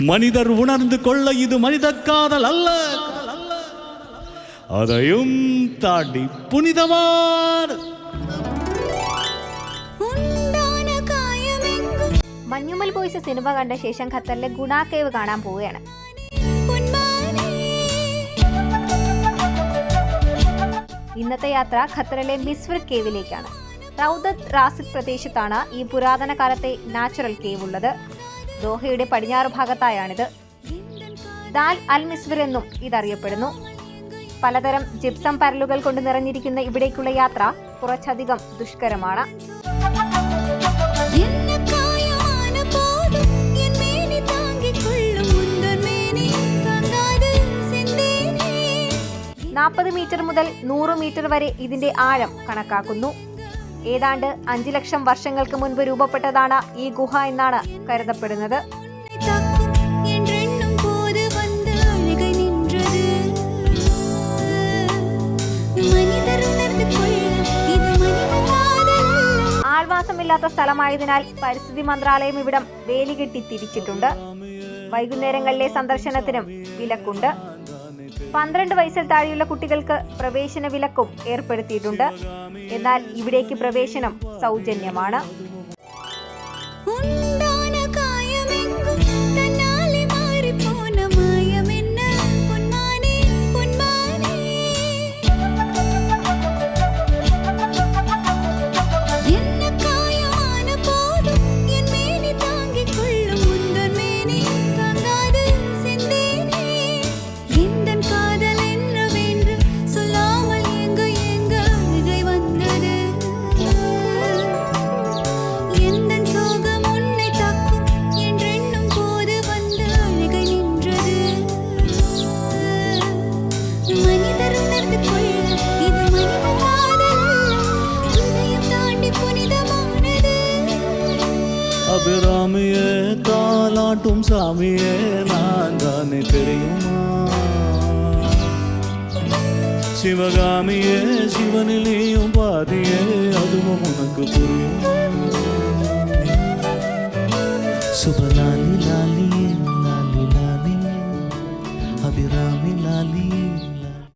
மனிதர் உணர்ந்து கொள்ள இது மனித காதல் அல்ல, അതെയും താണ്ടി പുനിതമാണ്. മഞ്ഞുമൽ ബോയ്സ് സിനിമ കണ്ട ശേഷം ഖത്തറിലെ ഗുണ കേവ് കാണാൻ പോവുകയാണ്. ഇന്നത്തെ യാത്ര ഖത്തറിലെ മിസ്വർ കേവിലേക്കാണ്. റൗദത്ത് റാസിദ് പ്രദേശത്താണ് ഈ പുരാതന കാലത്തെ നാച്ചുറൽ കേവ് ഉള്ളത്. ദോഹയുടെ പടിഞ്ഞാറ് ഭാഗത്തായാണിത്. ദാൽ അൽ മിസ്വർ എന്നും ഇതറിയപ്പെടുന്നു. പലതരം ജിപ്സം പരലുകൾ കൊണ്ട് നിറഞ്ഞിരിക്കുന്ന ഇവിടേക്കുള്ള യാത്ര കുറച്ചധികം ദുഷ്കരമാണ്. മീറ്റർ മുതൽ 100 മീറ്റർ വരെ ഇതിന്റെ ആഴം കണക്കാക്കുന്നു. ഏതാണ്ട് 5 ലക്ഷം വർഷങ്ങൾക്ക് മുൻപ് രൂപപ്പെട്ടതാണ് ഈ ഗുഹ എന്നാണ് കരുതപ്പെടുന്നത്. ആൾവാസമില്ലാത്ത സ്ഥലമായതിനാൽ പരിസ്ഥിതി മന്ത്രാലയം ഇവിടം വേലികെട്ടി തിരിച്ചിട്ടുണ്ട്. വൈകുന്നേരങ്ങളിലെ സന്ദർശനത്തിനും വിലക്കുണ്ട്. 12 വയസ്സിൽ താഴെയുള്ള കുട്ടികൾക്ക് പ്രവേശന വിലക്കും ഏർപ്പെടുത്തിയിട്ടുണ്ട്. എന്നാൽ ഇവിടേക്ക് പ്രവേശനം സൗജന്യമാണ്. அபிராமியே தாலாட்டும் சாமியே நான் தானே தெரியுமா, சிவகாமியே சிவனிலேயும் பாதியே அதுவும் உனக்கு புரியும். சுப